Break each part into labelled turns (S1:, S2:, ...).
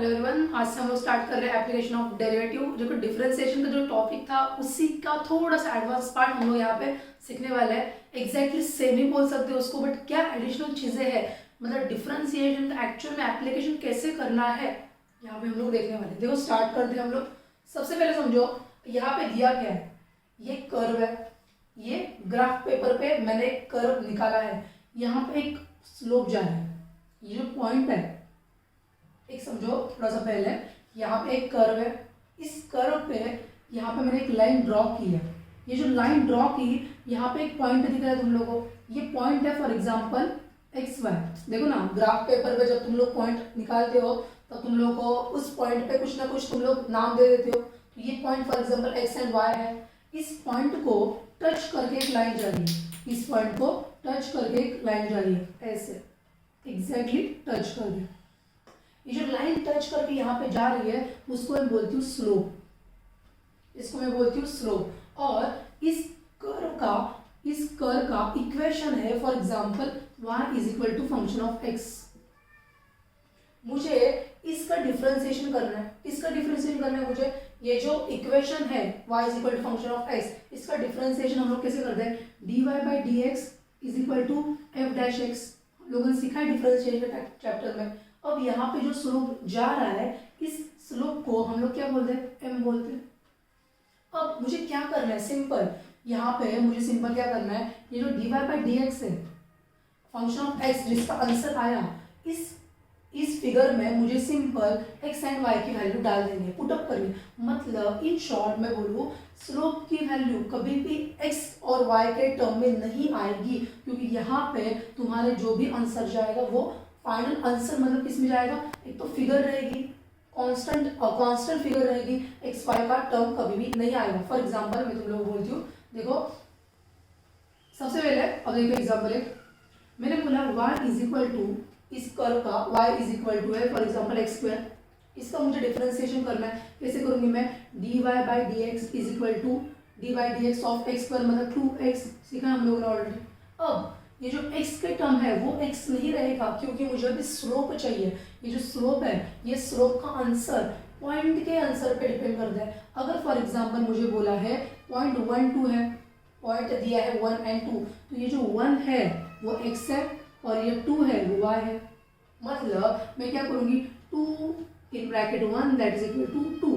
S1: Hello everyone, आज से हम लोग स्टार्ट कर रहे हैं एप्लीकेशन ऑफ डेरिवेटिव। जो कि डिफरेंशिएशन का जो टॉपिक था उसी का थोड़ा सा एडवांस पार्ट हम लोग यहाँ पे सीखने वाले हैं। एग्जैक्टली सेम ही बोल सकते हैं उसको, बट क्या एडिशनल चीजें हैं, मतलब डिफरेंशिएशन का एक्चुअल में एप्लीकेशन कैसे करना है यहाँ पे हम लोग देखने वाले हैं। देखो स्टार्ट करते हैं हम लोग। सबसे पहले समझो यहाँ पे दिया क्या है, ये कर्व है, ये ग्राफ पेपर पे मैंने एक कर्व निकाला है, यहाँ पे एक स्लोप जा रहा है, ये जो पॉइंट है एक समझो थोड़ा सा पहले, यहाँ पे एक कर्व है, इस कर्व पे यहाँ पे मैंने एक लाइन ड्रॉ की है। ये जो लाइन ड्रॉ की, यहाँ पे एक पॉइंट दिख रहा है तुम लोगों को, ये पॉइंट है फॉर एग्जांपल एक्स वाई। देखो ना ग्राफ पेपर पे जब तुम लोग पॉइंट निकालते हो तो तुम लोग को उस पॉइंट पे कुछ ना कुछ तुम लोग नाम दे देते हो। तो ये point for example x and y है। इस पॉइंट को टच करके एक लाइन जा रही है, इस पॉइंट को टच करके एक लाइन जा रही है, ऐसे एग्जैक्टली टच करके। ये जो लाइन टच करके यहाँ पे जा रही है उसको मैं बोलती हूँ स्लोप, इसको मैं बोलती हूँ स्लोप। और इस कर्व का इक्वेशन है for example y is equal to function of x। मुझे इसका डिफरेंशिएशन करना है, इसका डिफरेंशिएशन करना है मुझे। ये जो इक्वेशन है y is equal to function of x, इसका डिफरेंशिएशन हम लोग कैसे करते हैं, dy by dx is equal to f dash x। लोगों ने सीखा है डिफरेंशिएशन चैप्टर में। अब यहाँ पे जो स्लोप जा रहा है, इस स्लोप को हम लोग क्या बोलते हैं, m बोलते हैं। अब मुझे क्या करना है, सिंपल, यहाँ पे मुझे सिंपल क्या करना है, ये जो dy बाई dx है फंक्शन ऑफ x जिसका आंसर आया, इस फिगर में मुझे सिंपल x एंड y की वैल्यू डाल देनी है, पुटअप करनी है। मतलब इन शॉर्ट में बोलूँ, स्लोप की वैल्यू कभी भी x और y के टर्म में नहीं आएगी, क्योंकि यहाँ पे तुम्हारे जो भी आंसर जाएगा वो फाइनल आंसर मतलब किस में जाएगा, एक तो फिगर रहेगी कांस्टेंट फिगर रहेगी, एक्स वाई का टर्म कभी भी नहीं आएगा। फॉर एग्जांपल मैं तुम लोगों को बोलती हूँ, देखो सबसे पहले अब देखो एग्जांपल है, मैंने बोला y इज इक्वल टू, इस कर्व का y इज इक्वल टू है फॉर एग्जांपल एक्स स्क्वायर। इसका मुझे डिफरेंशिएशन करना है, कैसे करूंगी मैं, dy by d x is equal to d by d x of x square मतलब 2x, सीखा हम लोगों ने ऑलरेडी। अब ये जो x के टर्म है वो x नहीं रहेगा, क्योंकि मुझे अभी स्लोप चाहिए। ये जो स्लोप है, ये स्लोप का आंसर पॉइंट के आंसर पे डिपेंड करता है। अगर फॉर एग्जांपल मुझे बोला है पॉइंट 1 2 है, पॉइंट दिया है 1 एंड 2, तो ये जो 1 है वो x है और ये 2 है वो y है। मतलब मैं क्या करूंगी, 2 in bracket 1 that is equal to 2।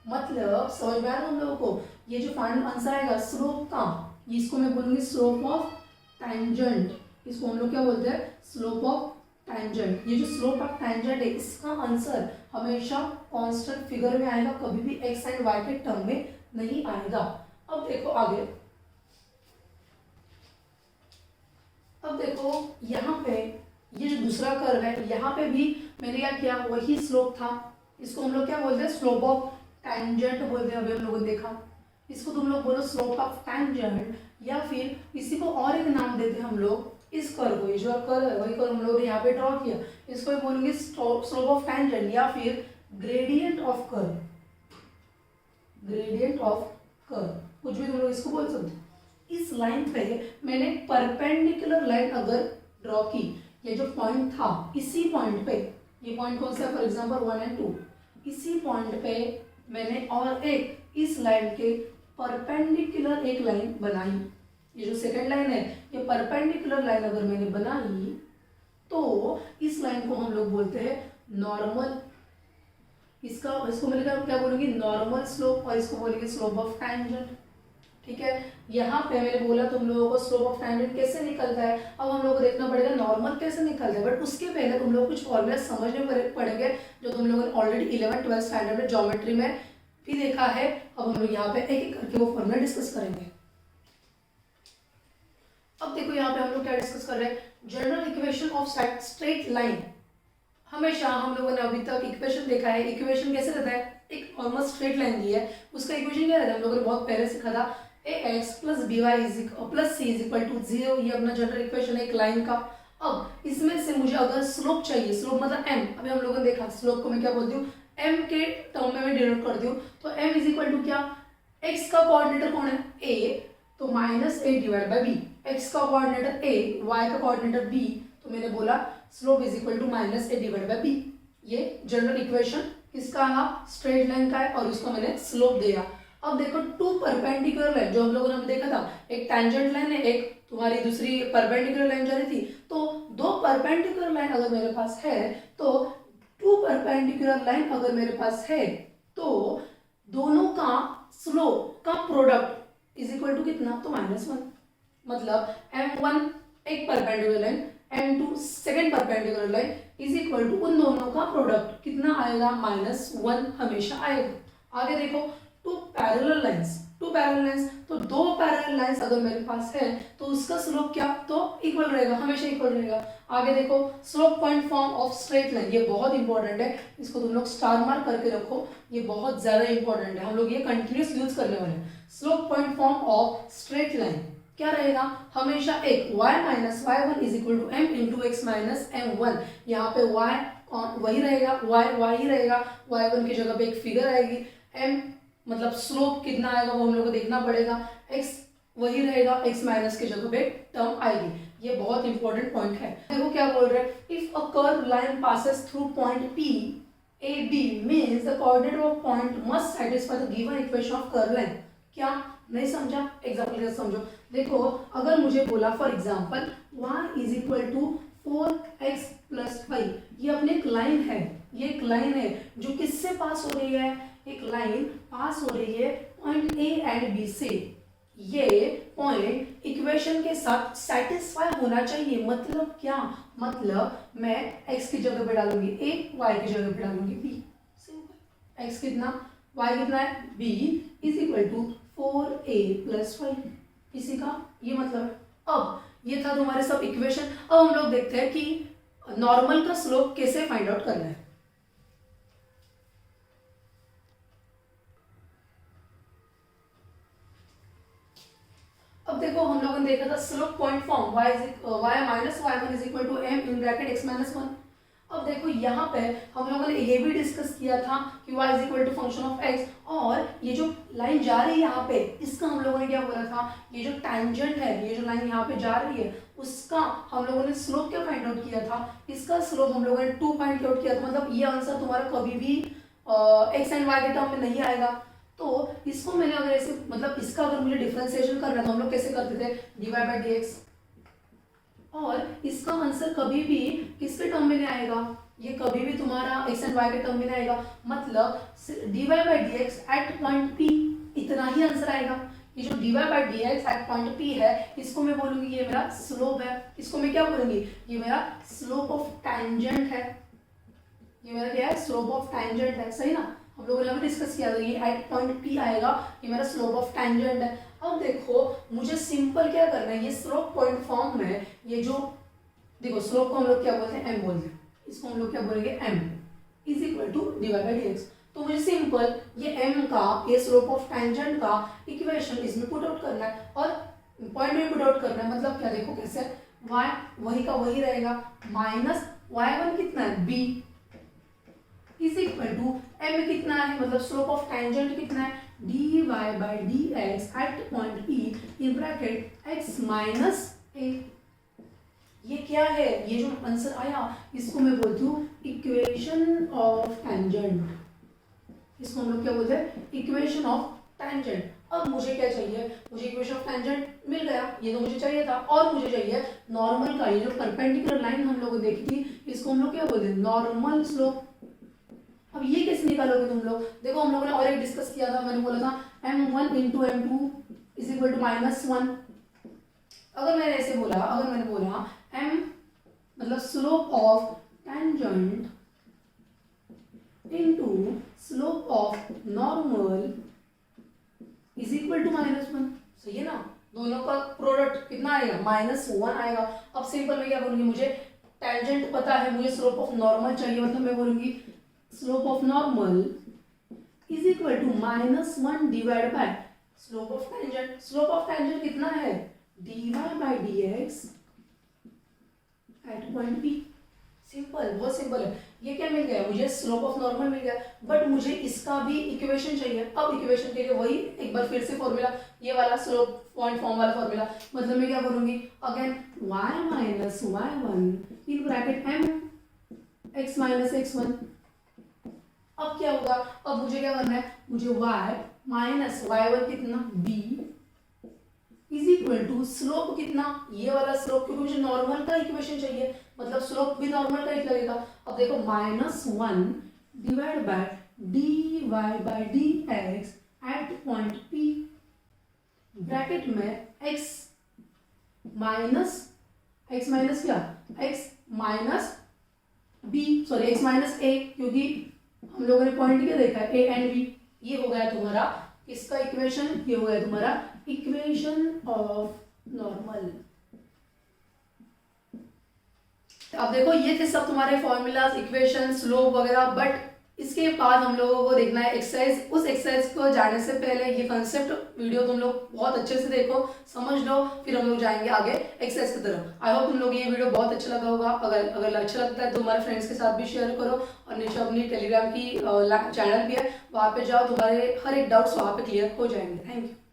S1: मतलब समझ में आ रहा है हम लोगों को, ये जो फाइनल आंसर आएगा स्लोप का, इसको मैं बोलूंगी स्लोप ऑफ टैंजेंट। इसको हम लोग क्या बोलते हैं, स्लोप ऑफ टैंजेंट। ये जो स्लोप ऑफ टैंजेंट है इसका आंसर हमेशा कांस्टेंट फिगर में आएगा, कभी भी एक्स एंड वाई के टर्म में नहीं आएगा। अब देखो आगे, अब देखो यहाँ पे ये जो दूसरा कर्व है, यहाँ पे भी मैंने क्या किया, वही स्लोप था। इसको हम लोग क्या बोलते हैं, स्लोप ऑफ टैंजेंट बोलते हैं। अभी हम लोगों ने देखा, इसको तुम लोग बोलो स्लोप ऑफ टैंजेंट, या फिर इसी को और एक नाम देते हैं हम लोग इस कर्व को। ये जो कर्व है वही कर्व हम लोग ने यहाँ पे ड्रॉ किया, इसको बोलेंगे स्लोप ऑफ टैंजेंट या फिर gradient of curve, gradient of curve, कुछ भी तुम लोग इसको बोल सकते हो। इस लाइन पे मैंने परपेंडिकुलर लाइन अगर ड्रॉ की, ये जो पॉइंट था इसी पॉइंट पे, ये पॉइंट कौन सा है फॉर एग्जाम्पल 1 एंड 2, इसी पॉइंट पे मैंने और एक इस लाइन के परपेंडिकुलर एक लाइन बनाई। ये जो सेकंड लाइन है, ये परपेंडिकुलर लाइन अगर मैंने बनाई तो इस लाइन को हम लोग बोलते हैं नॉर्मल। इसको मैं क्या बोलूंगी, नॉर्मल स्लोप, और इसको बोलेंगे स्लोप ऑफ टैंजेंट। ठीक है, यहाँ पे मैंने बोला तुम लोगों को स्लोप ऑफ टैंजेंट कैसे निकलता है। अब हम लोगों को देखना पड़ेगा नॉर्मल कैसे निकलता है, बट उसके पहले तुम लोग कुछ फॉर्मूला समझने पड़ेंगे जो तुम लोगों ने ऑलरेडी 11th-12th स्टैंडर्ड में ज्योमेट्री में भी देखा है। अब हम लोग यहाँ पे एक एक करके वो फॉर्मूला डिस्कस करेंगे। अब देखो यहाँ पे हम लोग क्या डिस्कस कर रहे हैं, general equation of straight line. हमेशा हम लोगों ने अभी तक इक्वेशन देखा है, इक्वेशन कैसे रहता है, एक नॉर्मल स्ट्रेट लाइन दी है, उसका इक्वेशन क्या रहता है, हम लोगों ने बहुत पहले सीखा था, ax plus by plus c is equal to 0। ये अपना जनरल इक्वेशन है एक लाइन का। अब इसमें से मुझे अगर स्लोप चाहिए, स्लोप मतलब m, अभी हम लोगों ने देखा स्लोप को मैं क्या बोलती हूँ, m के टर्म में मैं डिनोट करती हूँ। तो m इज इक्वल टू क्या, x का कोऑर्डिनेटर कौन है a, तो minus a divide by b, x का कोऑर्डिनेटर a, y का कोऑर्डिनेटर b, तो मैंने बोला slope is equal to minus a divide by b। ये जनरल इक्वेशन किसका है, स्ट्रेट लाइन का है, और इसको मैंने स्लोप दिया। अब देखो टू परपेंडिकुलर लाइन जो हम लोगों ने अभी देखा था, एक टेंजेंट लाइन है, एक तुम्हारी दूसरी परपेंडिकुलर लाइन जा रही थी। तो दो परपेंडिकुलर लाइन अगर मेरे पास है, तो टू परपेंडिकुलर लाइन अगर मेरे पास है, तो दोनों का स्लोप का प्रोडक्ट इज इक्वल टू कितना, तो -1। मतलब M1 एक perpendicular line, M2 second perpendicular line is equal to उन दोनों का प्रोडक्ट कितना आएगा, -1 हमेशा आएगा। आगे देखो टू पैरेलल लाइंस, तो दो पैरेलल लाइंस अगर मेरे पास है तो उसका स्लोप क्या, तो इक्वल रहेगा, हमेशा इक्वल रहेगा। आगे देखो slope point form of straight line, ये बहुत इंपॉर्टेंट है, इसको तुम लोग स्टार मार्क करके रखो, ये बहुत ज्यादा इंपॉर्टेंट है, हम लोग ये कंटिन्यूस यूज करने वाले हैं। Slope point form of straight line क्या रहेगा, हमेशा एक y minus y1 is equal to m into x minus m1। यहाँ पे y वही रहेगा, y ही रहेगा, y1 की जगह पे एक फिगर आएगी, m मतलब स्लोप कितना आएगा वो हम लोग को देखना पड़ेगा, x वही रहेगा, x माइनस की जगह पे टर्म आएगी। ये बहुत इंपॉर्टेंट पॉइंट है। देखो क्या बोल रहे हैं, if a curve line passes through point P A B means the coordinate of point must satisfy the given equation of curve line। क्या नहीं समझा, एग्जाम्पल के समझो। देखो अगर मुझे बोला for example y is equal to 4x plus 5, ये अपनी एक लाइन है, ये एक लाइन है जो किससे पास हो रही है, एक लाइन पास हो रही है पॉइंट A एंड B से। ये पॉइंट इक्वेशन के साथ सेटिस्फाई होना चाहिए। मतलब क्या, मतलब मैं x की जगह पे डालूंगी a, y की जगह पे डालूंगी b। सिंपल, x कितना, y कितना है, b is equal to 4a plus 5, इसी का ये मतलब है। अब ये था तुम्हारे सब इक्वेशन। अब हम लोग देखते हैं कि नॉर्मल का स्लोप कैसे फाइंड आउट करना है। अब देखो हम लोगों ने देखा था slope point form y minus y1 is equal to m in bracket x minus 1। अब देखो यहाँ पे हम लोगों ने ये भी डिस्कस किया था कि y is equal to function of x, और ये जो लाइन जा रही है यहाँ पे, इसका हम लोगों ने क्या बोला था, ये जो टैंजेंट है, ये जो लाइन यहाँ पे जा रही है, उसका हम लोगों ने स्लोप क्या फाइंड आउट किया था, इसका स्लोप हम लोगों ने 2 फाइंड आउट किया था। मतलब ये आंसर तुम्हारा कभी भी x एंड y के टर्म में नहीं आएगा। तो इसको मैंने अगर ऐसे, मतलब इसका अगर मुझे डिफरेंशिएशन करना है तो हम लोग कैसे करते थे, dy बाई डी एक्स, और इसका आंसर कभी भी किसके टर्म में नहीं आएगा, ये कभी भी तुम्हारा x एंड y के टर्म में नहीं आएगा। मतलब dy by d x at point P, इतना ही आंसर आएगा। ये जो dy by d x at point P है, इसको मैं बोलूंगी ये मेरा स्लोप है। इसको मैं क्या बोलूंगी, ये मेरा स्लोप ऑफ टैंजेंट है। ये मेरा क्या है, स्लोप ऑफ टैंजेंट है, सही ना। हम लोगों ने अभी डिस्कस किया था, ये एट पॉइंट P आएगा, ये मेरा स्लोप ऑफ टैंजेंट है। अब देखो मुझे सिंपल क्या करना है, ये स्लोप पॉइंट फॉर्म में ये जो देखो स्लोप को हम लोग क्या बोलते हैं, m बोलते हैं, इसको हम लोग क्या बोलेंगे, m is equal to dy by d x. तो मुझे सिंपल ये m का, ये स्लोप ऑफ टैंजेंट का इक्वेशन इसमें पुट आउट करना है और पॉइंट में पुट आउट करना है। मतलब क्या, देखो कैसे, y वही का वही रहेगा, माइनस y1 कितना है, b is equal to m कितना है, मतलब स्लोप ऑफ टैंजेंट कितना है, dy by d x at point P in bracket x minus a। ये क्या है, ये जो आंसर आया इसको मैं बोलती हूँ इक्वेशन ऑफ टैंजेंट। इसको हम लोग क्या बोलते हैं, इक्वेशन ऑफ टैंजेंट। अब मुझे क्या चाहिए, मुझे इक्वेशन ऑफ टैंजेंट मिल गया, ये तो मुझे चाहिए था, और मुझे चाहिए नॉर्मल का, ये जो परपेंडिकुलर लाइन हम लोगों ने देखी थी, इसको हम लोग क्या बोलते हैं, नॉर्मल स्लोप। अब ये कैसे निकालोगे तुम लोग, देखो हम लोगों ने और एक डिस्कस किया था, मैंने बोला था m1 into m2 is equal to -1। अगर मैंने ऐसे बोला, अगर मैंने बोला m मतलब slope of tangent into slope of normal is equal to -1, सही है ना। दोनों का प्रोडक्ट कितना आएगा, -1 आएगा। अब सिंपल मैं क्या बोलूंगी, मुझे टैंजेंट पता है, मुझे स्लोप ऑफ नॉर्मल चाहिए, मतलब मैं बोलूंगी slope of normal is equal to -1 divide by slope of tangent. Slope of tangent कितना है, dy by d x at point P। Simple, बहुत सिंपल है। ये क्या मिल गया, मुझे स्लोप ऑफ नॉर्मल मिल गया, बट मुझे इसका भी इक्वेशन चाहिए। अब इक्वेशन के लिए वही एक बार फिर से फॉर्मूला, ये वाला स्लोप पॉइंट फॉर्म वाला फॉर्मूला। मतलब मैं क्या बोलूंगी, again y minus y1 in bracket m x minus x1 अब क्या होगा, अब मुझे क्या करना है, मुझे y माइनस y1 कितना b is equal to slope कितना, ये वाला स्लोप, क्योंकि मुझे नॉर्मल का इक्वेशन चाहिए, मतलब स्लोप भी नॉर्मल का ही लगेगा। अब देखो -1 divide by dy by dx at point P, bracket में x माइनस क्या, x minus b, sorry x minus a, क्योंकि हम लोगों ने पॉइंट क्या देखा है, a एंड b। ये हो गया तुम्हारा इसका इक्वेशन, ये हो गया तुम्हारा इक्वेशन ऑफ नॉर्मल। अब देखो ये थे सब तुम्हारे फॉर्मूलाज, इक्वेशन, स्लोप वगैरह, बट इसके बाद हम लोगों को देखना है एक्सरसाइज। उस एक्सरसाइज को जाने से पहले ये कंसेप्ट वीडियो तुम लोग बहुत अच्छे से देखो, समझ लो, फिर हम लोग जाएंगे आगे एक्सरसाइज की तरफ। आई होप तुम लोग ये वीडियो बहुत अच्छा लगा होगा। अगर अच्छा लगता है तो तुम्हारे फ्रेंड्स के साथ भी शेयर करो, और नीचे अपनी टेलीग्राम की चैनल भी है, वहाँ पे जाओ, तुम्हारे हर एक डाउट्स वहाँ पे क्लियर हो जाएंगे। Thank you.